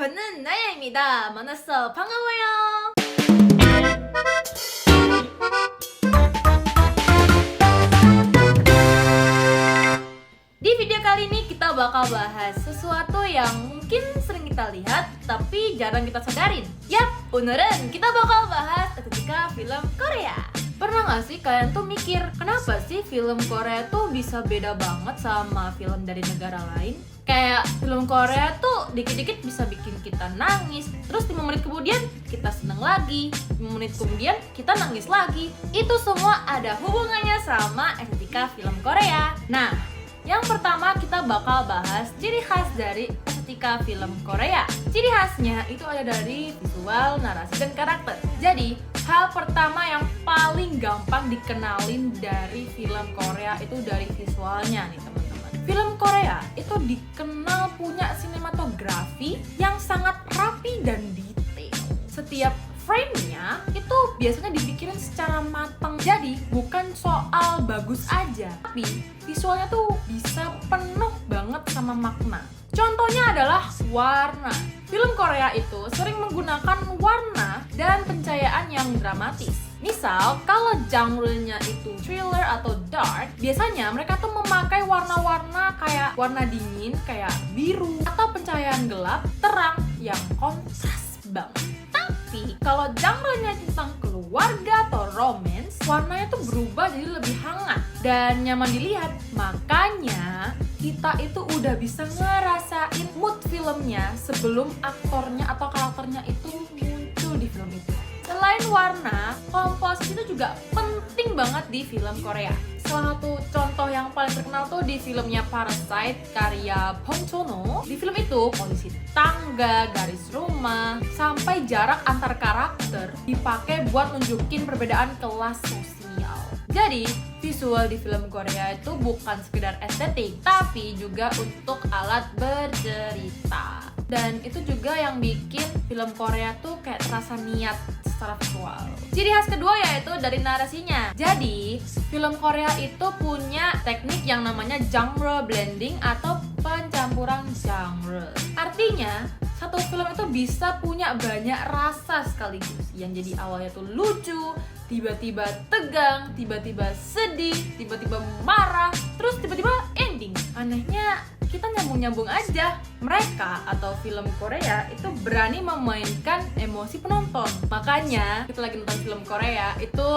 저는 나야입니다. 만났어. 반가워요. Di video kali ini kita bakal bahas sesuatu yang mungkin sering kita lihat tapi jarang kita sadarin. Yap, 오늘은 kita bakal bahas estetika film Korea. Pernah gak sih kalian tuh mikir, kenapa sih film Korea tuh bisa beda banget sama film dari negara lain? Kayak film Korea tuh dikit-dikit bisa bikin kita nangis, terus 5 menit kemudian kita seneng lagi, 5 menit kemudian kita nangis lagi. Itu semua ada hubungannya sama estetika film Korea. Nah, yang pertama kita bakal bahas ciri khas dari estetika film Korea. Ciri khasnya itu ada dari visual, narasi, dan karakter. Jadi, hal pertama yang paling gampang dikenalin dari film Korea itu dari visualnya nih teman-teman. Film Korea itu dikenal punya sinematografi yang sangat rapi dan detail. Setiap frame-nya itu biasanya dipikirin secara matang. Jadi bukan soal bagus aja, tapi visualnya tuh bisa penuh banget sama makna. Contohnya adalah warna. Film Korea itu sering menggunakan warna dan pencahayaan yang dramatis. Misal, kalau genre-nya itu thriller atau dark, biasanya mereka tuh memakai warna-warna kayak warna dingin, kayak biru, atau pencahayaan gelap, terang, yang kontras banget. Tapi kalau genre-nya tentang keluarga atau romance, warnanya tuh berubah jadi lebih hangat dan nyaman dilihat. Makanya kita itu udah bisa ngerasain mood filmnya sebelum aktornya atau karakternya itu muncul di film itu. Selain warna, komposisi itu juga penting banget di film Korea. Salah satu contoh yang paling terkenal tuh di filmnya Parasite karya Bong Joon-ho. Di film itu, posisi tangga, garis rumah, sampai jarak antar karakter dipakai buat nunjukin perbedaan kelas sosial. Jadi, visual di film Korea itu bukan sekedar estetik, tapi juga untuk alat bercerita. Dan itu juga yang bikin film Korea tuh kayak terasa niat secara visual. Ciri khas kedua yaitu dari narasinya. Jadi, film Korea itu punya teknik yang namanya genre blending atau pencampuran genre. Artinya, satu film itu bisa punya banyak rasa sekaligus. Yang jadi awalnya tuh lucu, tiba-tiba tegang, tiba-tiba sedih, tiba-tiba marah, terus tiba-tiba ending. Anehnya, kita nyambung-nyambung aja. Mereka atau film Korea itu berani memainkan emosi penonton. Makanya kita lagi nonton film Korea itu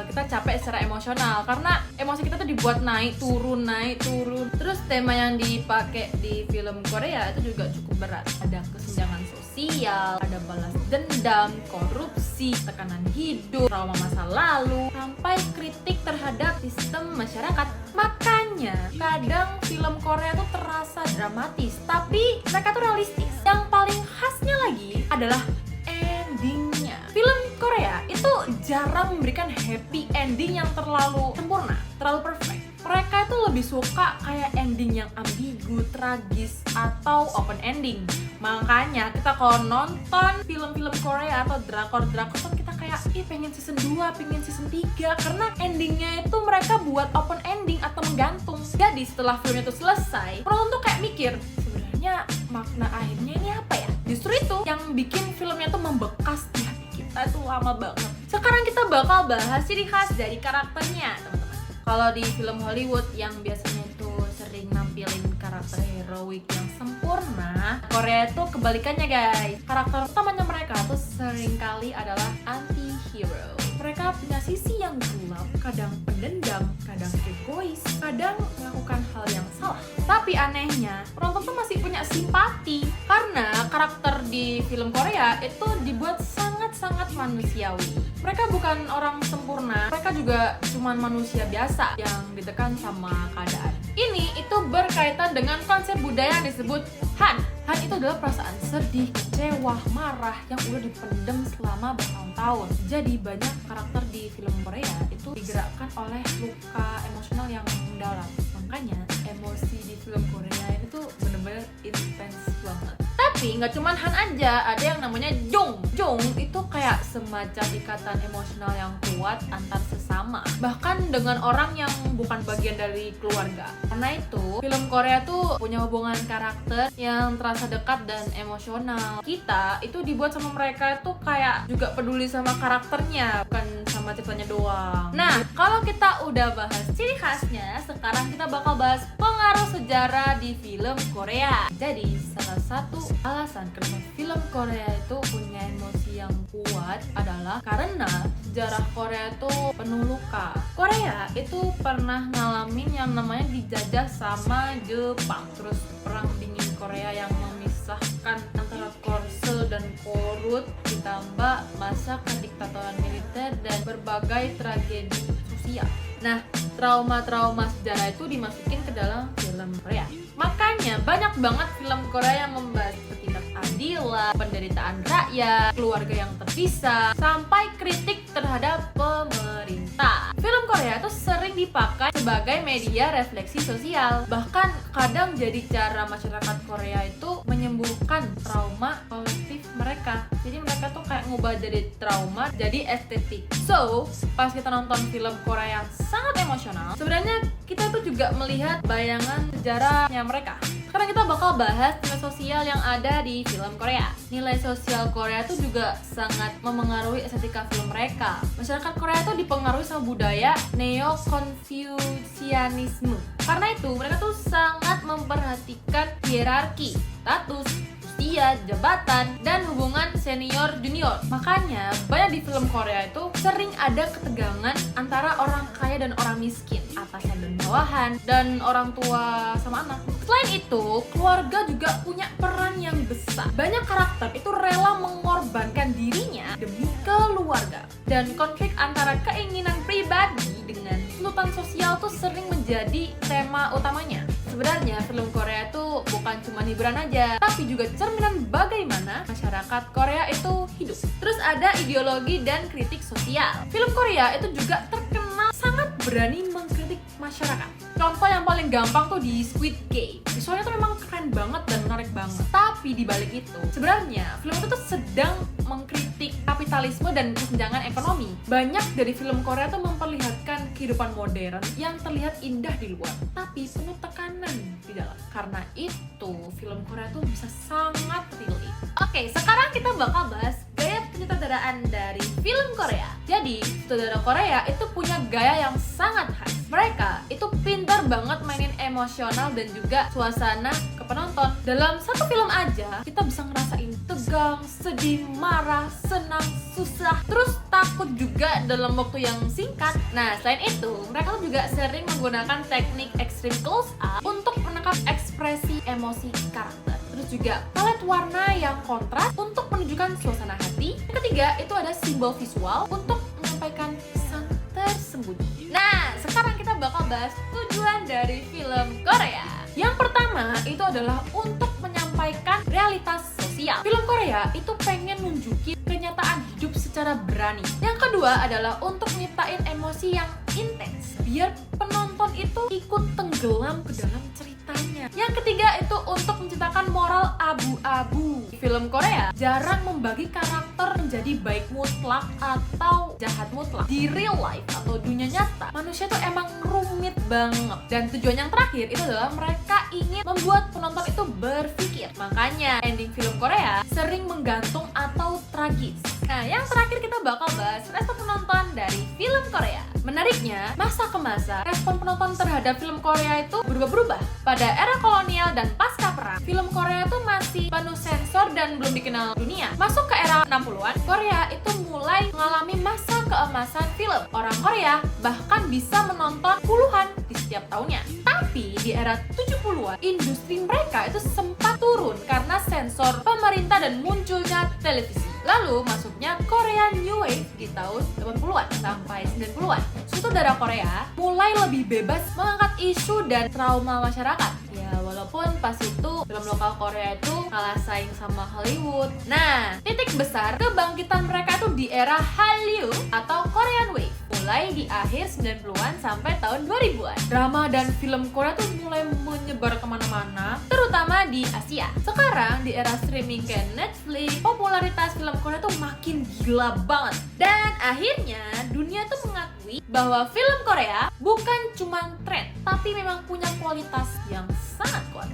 kita capek secara emosional karena emosi kita tuh dibuat naik turun. Terus tema yang dipakai di film Korea itu juga cukup berat. Ada kesenjangan sosial, ada balas dendam, korupsi, tekanan hidup, trauma masa lalu, sampai kritik terhadap sistem masyarakat. Makanya kadang film Korea tuh terasa dramatis, tapi mereka tuh realistis. Yang paling khasnya lagi adalah endingnya. Film Korea itu jarang memberikan happy ending yang terlalu sempurna, terlalu perfect. Mereka itu lebih suka kayak ending yang ambigu, tragis, atau open ending. Makanya kita kalau nonton film-film Korea atau drakor-drakor kan kita kayak pengen season 2, pengen season 3 karena endingnya itu mereka buat open ending atau menggantung. Jadi setelah film itu selesai, penonton tuh kayak mikir, sebenarnya makna akhirnya ini apa ya? Justru itu yang bikin filmnya tuh membekas di hati kita itu lama banget. Sekarang kita bakal bahas ciri khas dari karakternya, teman-teman. Kalau di film Hollywood yang biasanya itu sering nampilin karakter heroik yang sempurna, Korea itu kebalikannya guys. Karakter utamanya mereka tuh seringkali adalah anti-hero. Mereka punya sisi yang gelap, kadang pendendam, kadang egois, kadang melakukan hal yang salah. Tapi anehnya, penonton tuh masih punya simpati karena karakter di film Korea itu dibuat sangat-sangat manusiawi. Mereka bukan orang sempurna, mereka juga cuman manusia biasa yang ditekan sama keadaan. Ini itu berkaitan dengan konsep budaya yang disebut Han. Han itu adalah perasaan sedih, kecewa, marah yang udah dipendam selama bertahun-tahun. Jadi banyak karakter di film Korea itu digerakkan oleh luka emosional yang mendalam. Makanya emosi di film Korea itu bener-bener intens banget. Tapi Tapi nggak cuman Han aja, ada yang namanya Jong. Jong itu kayak semacam ikatan emosional yang kuat antar sesama, bahkan dengan orang yang bukan bagian dari keluarga. Karena itu, film Korea tuh punya hubungan karakter yang terasa dekat dan emosional. Kita itu dibuat sama mereka tuh kayak juga peduli sama karakternya, bukan sama ceritanya doang. Nah, kalau kita udah bahas ciri khasnya, sekarang kita bakal bahas pengaruh sejarah di film Korea. Jadi, salah satu alasan kenapa film Korea itu punya emosi yang kuat adalah karena sejarah Korea itu penuh luka. Korea itu pernah ngalamin yang namanya dijajah sama Jepang. Terus perang dingin Korea yang memisahkan antara Korsel dan Korut, ditambah masa kediktatoran militer dan berbagai tragedi sosial. Nah, trauma-trauma sejarah itu dimasukin ke dalam film Korea. Makanya banyak banget film Korea yang membahas ketidakadilan, penderitaan rakyat, keluarga yang terpisah, sampai kritik terhadap pemerintah. Film Korea itu sering dipakai sebagai media refleksi sosial. Bahkan kadang jadi cara masyarakat Korea itu menyembuhkan trauma kolektif mereka. Jadi mereka tuh kayak ngubah dari trauma jadi estetik. So, pas kita nonton film Korea yang sangat emosional, sebenarnya kita tuh juga melihat bayangan sejarahnya mereka. Sekarang kita bakal bahas nilai sosial yang ada di film Korea. Nilai sosial Korea tuh juga sangat memengaruhi estetika film mereka. Masyarakat Korea tuh dipengaruhi sama budaya neo-Confucianisme. Karena itu, mereka tuh sangat memperhatikan hierarki, status, usia, jabatan, dan hubungan senior-junior. Makanya, banyak di film Korea itu sering ada ketegangan antara orang kaya dan orang miskin, atasan dan bawahan, dan orang tua sama anak. Selain itu, keluarga juga punya peran yang besar. Banyak karakter itu rela mengorbankan dirinya demi keluarga. Dan konflik antara keinginan pribadi dengan tuntutan sosial tuh sering menjadi tema utamanya. Sebenarnya film Korea itu bukan cuma hiburan aja, tapi juga cerminan bagaimana masyarakat Korea itu hidup. Terus ada ideologi dan kritik sosial. Film Korea itu juga terkenal sangat berani mengkritik masyarakat. Contoh yang paling gampang tuh di Squid Game. Visualnya tuh memang keren banget dan menarik banget. Tapi di balik itu, sebenarnya film itu tuh sedang mengkritik kapitalisme dan kesenjangan ekonomi. Banyak dari film Korea tuh memperlihatkan kehidupan modern yang terlihat indah di luar, tapi penuh tekanan di dalam. Karena itu, film Korea tuh bisa sangat relate. Oke, sekarang kita bakal bahas gaya penyutradaraan dari film Korea. Jadi, sutradara Korea itu punya gaya yang sangat khas. Mereka itu pintar banget mainin emosional dan juga suasana ke penonton. Dalam satu film aja, kita bisa ngerasain tegang, sedih, marah, senang, susah, terus takut juga dalam waktu yang singkat. Nah, selain itu, mereka juga sering menggunakan teknik extreme close up untuk menangkap ekspresi emosi karakter. Terus juga palet warna yang kontras untuk menunjukkan suasana hati. Yang ketiga, itu ada simbol visual untuk menyampaikan pesan tersembunyi. Nah, sekarang kita bakal bahas tujuan dari film Korea. Yang pertama, itu adalah untuk menyampaikan realitas sosial. Film Korea itu pengen nunjukin kenyataan hidup secara berani. Yang kedua adalah untuk nyiptain emosi yang intens, biar penonton itu ikut tenggelam ke dalam ceritanya. Yang ketiga itu untuk menciptakan moral abu-abu. Film Korea jarang membagi karakter menjadi baik mutlak atau jahat mutlak. Di real life atau dunia nyata, manusia tuh emang rumit banget. Dan tujuan yang terakhir itu adalah mereka ingin membuat penonton itu berpikir. Makanya ending film Korea sering menggantung atau tragis. Nah, yang terakhir kita bakal bahas respon penonton dari film Korea. Menariknya, masa ke masa, respon penonton terhadap film Korea itu berubah-berubah. Pada era kolonial dan pasca perang, film Korea itu masih penuh sensor dan belum dikenal dunia. Masuk ke era 60-an, Korea itu mulai mengalami masa keemasan film. Orang Korea bahkan bisa menonton puluhan di setiap tahunnya. Tapi di era 70-an, industri mereka itu sempat turun karena sensor pemerintah dan munculnya televisi. Lalu masuknya Korean New Wave di tahun 80-an sampai 90-an. Sutradara Korea mulai lebih bebas mengangkat isu dan trauma masyarakat. Ya, walaupun walaupun pas itu film lokal Korea itu kalah saing sama Hollywood. Nah, titik besar kebangkitan mereka tuh di era Hallyu atau Korean Wave, mulai di akhir 90-an sampai tahun 2000-an. Drama dan film Korea tuh mulai menyebar kemana-mana, terutama di Asia. Sekarang di era streaming kayak Netflix, popularitas film Korea tuh makin gila banget. Dan akhirnya dunia tuh mengakui bahwa film Korea bukan cuma tren, tapi memang punya kualitas yang sangat kuat.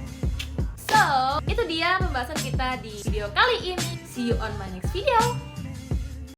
So, itu dia pembahasan kita di video kali ini. See you on my next video.